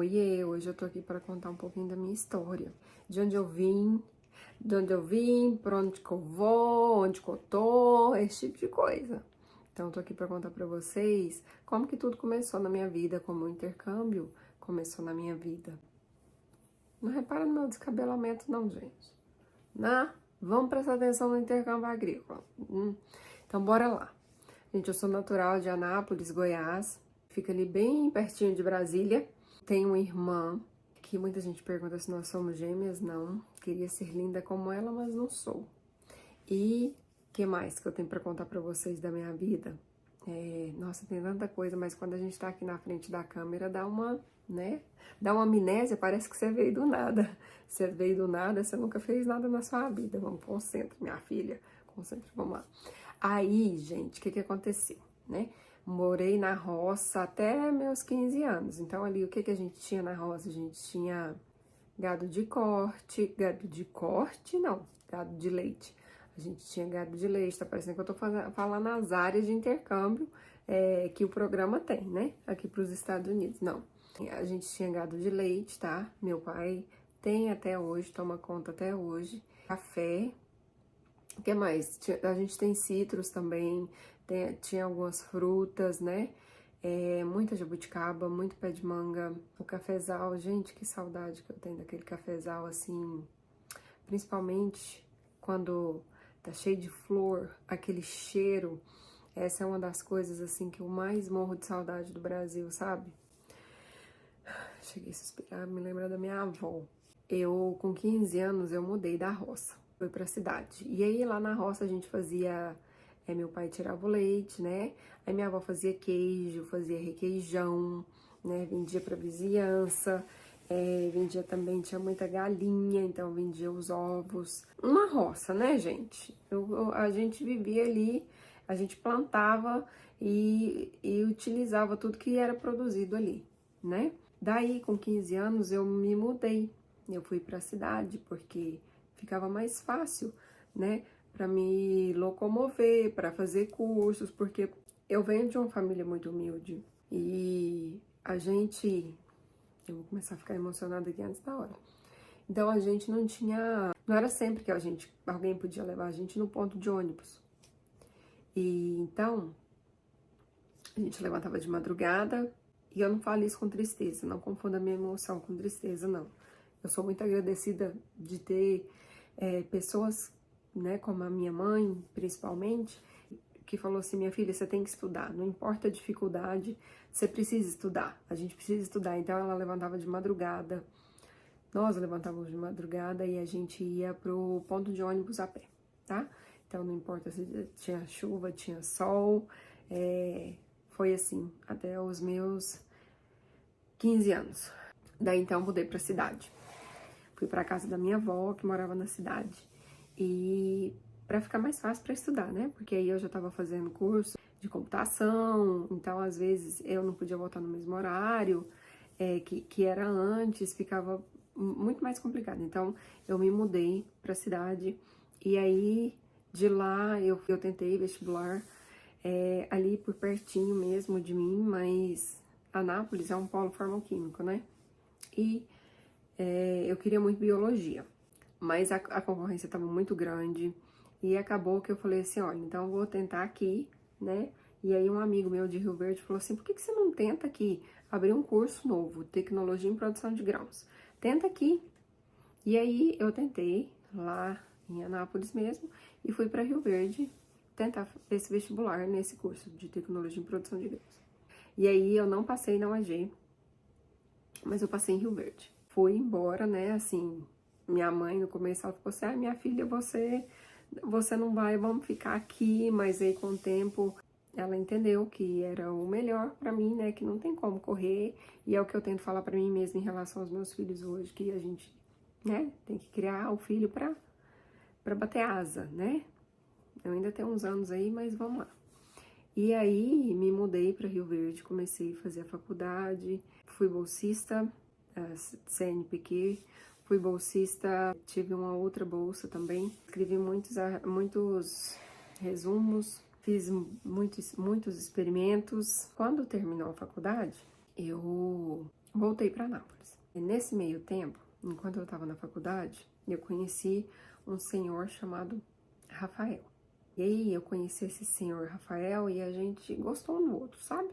Oiê, hoje eu tô aqui para contar um pouquinho da minha história. De onde eu vim, pra onde que eu vou, onde que eu tô, esse tipo de coisa. Então eu tô aqui para contar para vocês como que tudo começou na minha vida, como o intercâmbio começou na minha vida. Não repara no meu descabelamento não, gente. Né? Vamos prestar atenção no intercâmbio agrícola. Então bora lá. Gente, eu sou natural de Anápolis, Goiás. Fica ali bem pertinho de Brasília. Tenho uma irmã, que muita gente pergunta se nós somos gêmeas. Não, queria ser linda como ela, mas não sou. E o que mais que eu tenho para contar para vocês da minha vida? Nossa, tem tanta coisa, mas quando a gente tá aqui na frente da câmera, dá uma, né? Dá uma amnésia, parece que você veio do nada. Você veio do nada, você nunca fez nada na sua vida. Vamos, concentra, minha filha, concentra, vamos lá. Aí, gente, o que aconteceu, né? Morei na roça até meus 15 anos. Então, ali, o que a gente tinha na roça? A gente tinha gado de corte, não, gado de leite. A gente tinha gado de leite, tá parecendo que eu tô falando as áreas de intercâmbio que o programa tem, né? Aqui pros Estados Unidos, não. A gente tinha gado de leite, tá? Meu pai tem até hoje, toma conta até hoje. Café. O que mais? A gente tem citros também, tinha algumas frutas, né? Muita jabuticaba, muito pé de manga, o cafezal. Gente, que saudade que eu tenho daquele cafezal, assim, principalmente quando tá cheio de flor, aquele cheiro. Essa é uma das coisas, assim, que eu mais morro de saudade do Brasil, sabe? Cheguei a suspirar, me lembrar da minha avó. Eu, com 15 anos, eu mudei da roça, fui pra cidade. E aí, lá na roça, a gente fazia... meu pai tirava o leite, né? Aí minha avó fazia queijo, fazia requeijão, né? Vendia pra vizinhança. Vendia também, tinha muita galinha, então vendia os ovos. Uma roça, né, gente? A gente vivia ali, a gente plantava e utilizava tudo que era produzido ali, né? Daí, com 15 anos, eu me mudei. Eu fui para a cidade porque ficava mais fácil, né, para me locomover, para fazer cursos, porque eu venho de uma família muito humilde e eu vou começar a ficar emocionada aqui antes da hora. Então a gente não era sempre que alguém podia levar a gente no ponto de ônibus. E então a gente levantava de madrugada. E eu não falo isso com tristeza, não confunda a minha emoção com tristeza, não. Eu sou muito agradecida de ter pessoas, né, como a minha mãe, principalmente, que falou assim, minha filha, você tem que estudar, não importa a dificuldade, você precisa estudar, a gente precisa estudar. Então ela levantava de madrugada, nós levantávamos de madrugada e a gente ia pro ponto de ônibus a pé, tá? Então não importa se tinha chuva, tinha sol, foi assim, até os meus 15 anos. Daí então mudei pra cidade. Fui pra casa da minha avó, que morava na cidade. E pra ficar mais fácil pra estudar, né? Porque aí eu já tava fazendo curso de computação, então às vezes eu não podia voltar no mesmo horário que era antes, ficava muito mais complicado. Então eu me mudei pra cidade e aí de lá eu tentei vestibular ali por pertinho mesmo de mim, mas Anápolis é um polo farmacêutico, né? E eu queria muito biologia, mas a concorrência estava muito grande e acabou que eu falei assim, olha, então eu vou tentar aqui, né? E aí um amigo meu de Rio Verde falou assim, por que você não tenta aqui abrir um curso novo, Tecnologia em Produção de Grãos? Tenta aqui. E aí eu tentei lá em Anápolis mesmo e fui para Rio Verde tentar esse vestibular nesse curso de Tecnologia em Produção de Grãos. E aí eu não passei na UAG, mas eu passei em Rio Verde. Fui embora, né, assim, minha mãe no começo ela ficou assim, minha filha, você não vai, vamos ficar aqui, mas aí com o tempo ela entendeu que era o melhor pra mim, né, que não tem como correr, e é o que eu tento falar pra mim mesma em relação aos meus filhos hoje, que a gente, né, tem que criar o filho pra bater asa, né. Eu ainda tenho uns anos aí, mas vamos lá. E aí me mudei para Rio Verde, comecei a fazer a faculdade, fui bolsista CNPq, fui bolsista, tive uma outra bolsa também, escrevi muitos resumos, fiz muitos experimentos. Quando terminou a faculdade, eu voltei para Anápolis. E nesse meio tempo, enquanto eu estava na faculdade, eu conheci um senhor chamado Rafael. E aí eu conheci esse senhor Rafael e a gente gostou um do outro, sabe?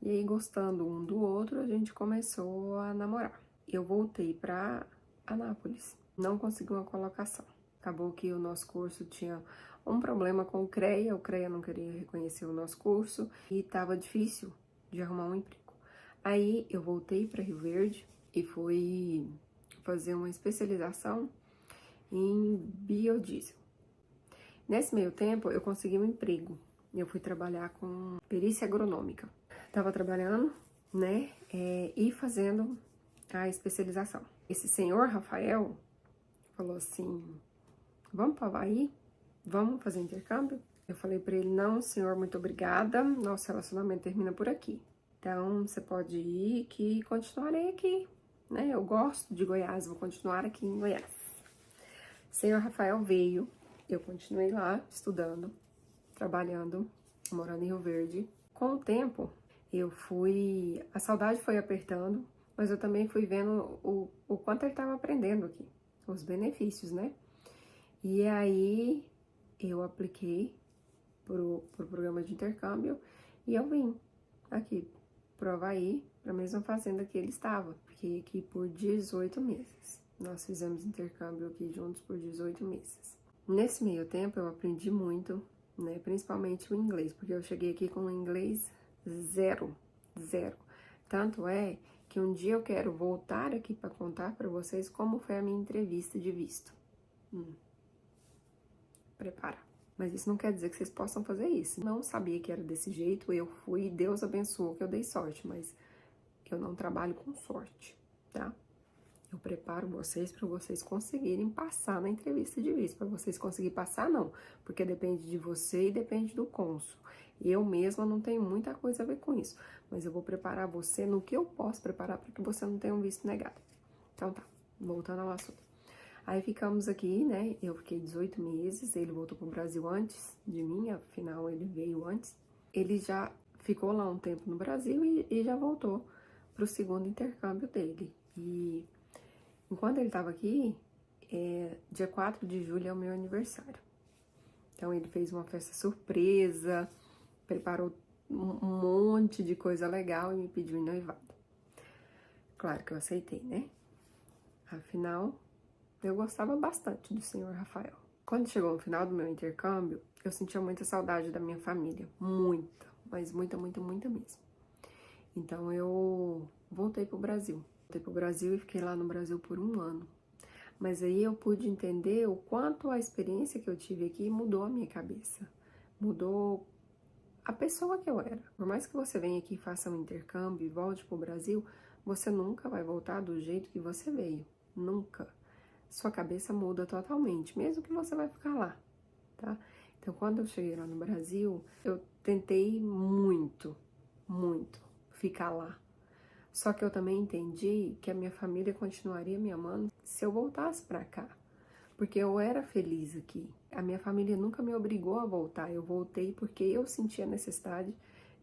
E aí, gostando um do outro, a gente começou a namorar. Eu voltei para Anápolis, não consegui uma colocação. Acabou que o nosso curso tinha um problema com o CREA não queria reconhecer o nosso curso e estava difícil de arrumar um emprego. Aí eu voltei para Rio Verde e fui fazer uma especialização em biodiesel. Nesse meio tempo, eu consegui um emprego. Eu fui trabalhar com perícia agronômica. Tava trabalhando, né, e fazendo a especialização. Esse senhor Rafael falou assim, vamos para o Havaí? Vamos fazer intercâmbio? Eu falei para ele, não, senhor, muito obrigada, nosso relacionamento termina por aqui. Então, você pode ir que continuarei aqui, né, eu gosto de Goiás, vou continuar aqui em Goiás. O senhor Rafael veio, eu continuei lá, estudando, trabalhando, morando em Rio Verde. Com o tempo, a saudade foi apertando, mas eu também fui vendo o quanto ele estava aprendendo aqui, os benefícios, né? E aí, eu apliquei pro programa de intercâmbio e eu vim aqui pro Havaí, pra mesma fazenda que ele estava. Fiquei aqui por 18 meses. Nós fizemos intercâmbio aqui juntos por 18 meses. Nesse meio tempo, eu aprendi muito, né? Principalmente o inglês, porque eu cheguei aqui com o inglês zero. Tanto é que um dia eu quero voltar aqui para contar para vocês como foi a minha entrevista de visto. Prepara. Mas isso não quer dizer que vocês possam fazer isso. Não sabia que era desse jeito, eu fui, Deus abençoou que eu dei sorte, mas eu não trabalho com sorte, tá? Eu preparo vocês para vocês conseguirem passar na entrevista de visto. Para vocês conseguirem passar, não, porque depende de você e depende do cônsul. Eu mesma não tenho muita coisa a ver com isso, mas eu vou preparar você no que eu posso preparar para que você não tenha um visto negado. Então tá, voltando ao assunto. Aí ficamos aqui, né? Eu fiquei 18 meses, ele voltou pro Brasil antes de mim, afinal ele veio antes. Ele já ficou lá um tempo no Brasil e já voltou pro segundo intercâmbio dele. E enquanto ele estava aqui, dia 4 de julho é o meu aniversário. Então ele fez uma festa surpresa, preparou um monte de coisa legal e me pediu em noivado. Claro que eu aceitei, né? Afinal, eu gostava bastante do senhor Rafael. Quando chegou no final do meu intercâmbio, eu sentia muita saudade da minha família. Muita, mas muita mesmo. Então eu voltei pro Brasil. Voltei pro Brasil e fiquei lá no Brasil por 1 ano. Mas aí eu pude entender o quanto a experiência que eu tive aqui mudou a minha cabeça. Mudou a pessoa que eu era. Por mais que você venha aqui e faça um intercâmbio e volte pro Brasil, você nunca vai voltar do jeito que você veio. Nunca. Sua cabeça muda totalmente, mesmo que você vai ficar lá, tá? Então, quando eu cheguei lá no Brasil, eu tentei muito ficar lá. Só que eu também entendi que a minha família continuaria me amando se eu voltasse pra cá. Porque eu era feliz aqui. A minha família nunca me obrigou a voltar. Eu voltei porque eu sentia a necessidade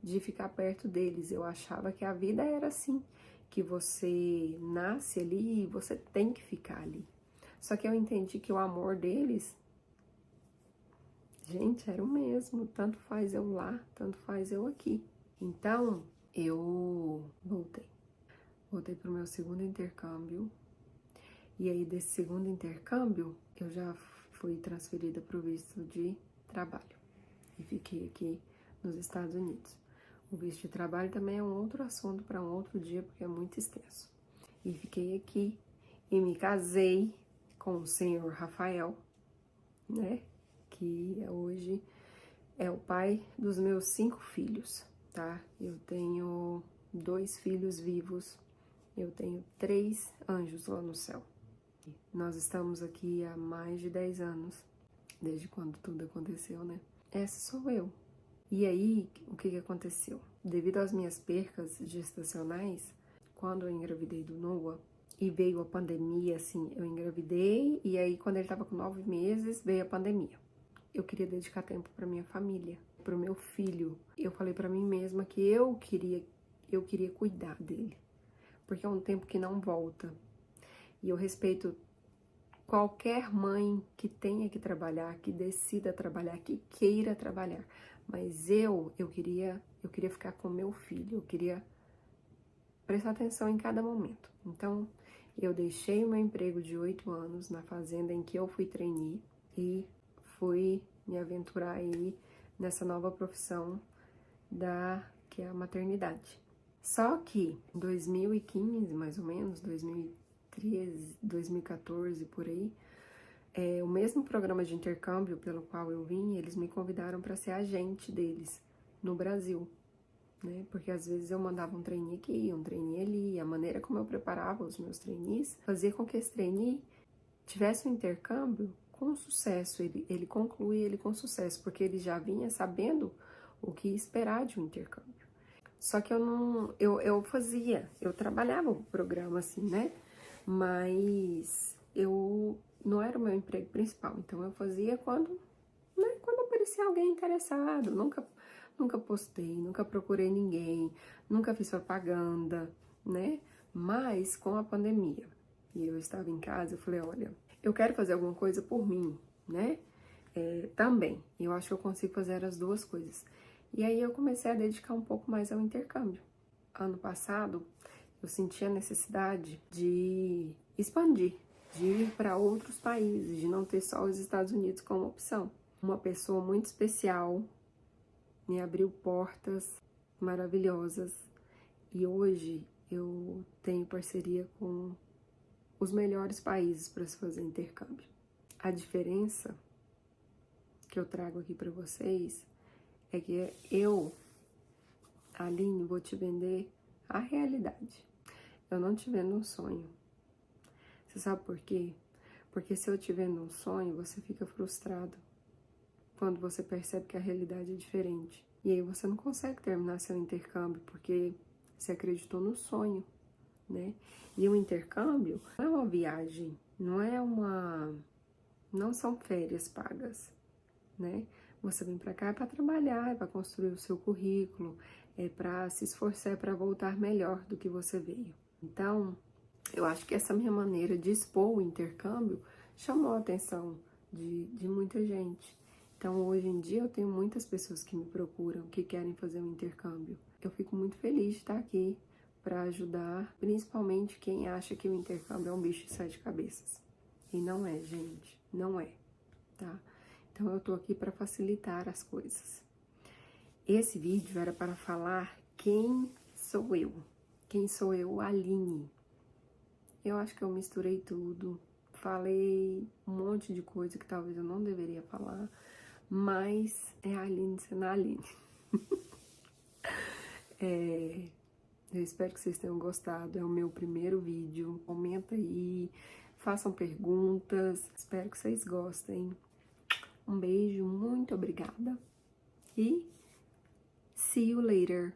de ficar perto deles. Eu achava que a vida era assim, que você nasce ali e você tem que ficar ali. Só que eu entendi que o amor deles, gente, era o mesmo. Tanto faz eu lá, tanto faz eu aqui. Então, eu voltei. Voltei pro meu segundo intercâmbio. E aí, desse segundo intercâmbio, eu já fui transferida para o visto de trabalho. E fiquei aqui nos Estados Unidos. O visto de trabalho também é um outro assunto para um outro dia, porque é muito extenso. E fiquei aqui e me casei com o senhor Rafael, né? Que hoje é o pai dos meus 5 filhos, tá? Eu tenho 2 filhos vivos, eu tenho 3 anjos lá no céu. Nós estamos aqui há mais de 10 anos, desde quando tudo aconteceu, né? Essa sou eu. E aí, o que aconteceu? Devido às minhas percas gestacionais, quando eu engravidei do Noah, e veio a pandemia, assim, eu engravidei, e aí quando ele tava com 9 meses, veio a pandemia. Eu queria dedicar tempo pra minha família, pro meu filho. Eu falei pra mim mesma que eu queria cuidar dele. porque é um tempo que não volta. E eu respeito qualquer mãe que tenha que trabalhar, que decida trabalhar, que queira trabalhar. Mas eu queria ficar com meu filho, eu queria prestar atenção em cada momento. Então, eu deixei o meu emprego de 8 anos na fazenda em que eu fui trainee e fui me aventurar aí nessa nova profissão que é a maternidade. Só que em 2015, mais ou menos, 2013, 2014, por aí, o mesmo programa de intercâmbio pelo qual eu vim, eles me convidaram para ser agente deles no Brasil, né? Porque às vezes eu mandava um trainee aqui, um trainee ali, e a maneira como eu preparava os meus trainees fazia com que esse trainee tivesse um intercâmbio com sucesso, ele conclui ele com sucesso, porque ele já vinha sabendo o que esperar de um intercâmbio. Só que eu trabalhava o programa assim, né? Mas eu não era o meu emprego principal, então eu fazia quando aparecia alguém interessado. Nunca postei, nunca procurei ninguém, nunca fiz propaganda, né? Mas com a pandemia, e eu estava em casa, eu falei, olha, eu quero fazer alguma coisa por mim, né? Também, eu acho que eu consigo fazer as duas coisas. E aí eu comecei a dedicar um pouco mais ao intercâmbio. Ano passado, eu senti a necessidade de expandir, de ir para outros países, de não ter só os Estados Unidos como opção. Uma pessoa muito especial me abriu portas maravilhosas e hoje eu tenho parceria com os melhores países para se fazer intercâmbio. A diferença que eu trago aqui para vocês é que eu, Aline, vou te vender a realidade. Eu não te vendo um sonho. Você sabe por quê? Porque se eu te vendo um sonho, você fica frustrado quando você percebe que a realidade é diferente. E aí você não consegue terminar seu intercâmbio porque você acreditou no sonho, né? E o intercâmbio não é uma viagem, não são férias pagas, né? Você vem para cá para trabalhar, é para construir o seu currículo, é para se esforçar, é para voltar melhor do que você veio. Então, eu acho que essa minha maneira de expor o intercâmbio chamou a atenção de muita gente. Então, hoje em dia, eu tenho muitas pessoas que me procuram, que querem fazer um intercâmbio. Eu fico muito feliz de estar aqui para ajudar, principalmente quem acha que o intercâmbio é um bicho de 7 cabeças. E não é, gente, não é, tá? Então, eu tô aqui para facilitar as coisas. Esse vídeo era para falar quem sou eu. Quem sou eu, Aline. Eu acho que eu misturei tudo. Falei um monte de coisa que talvez eu não deveria falar. Mas é a Aline sendo a Aline. Eu espero que vocês tenham gostado. É o meu primeiro vídeo. Comenta aí, façam perguntas. Espero que vocês gostem. Um beijo, muito obrigada. E see you later.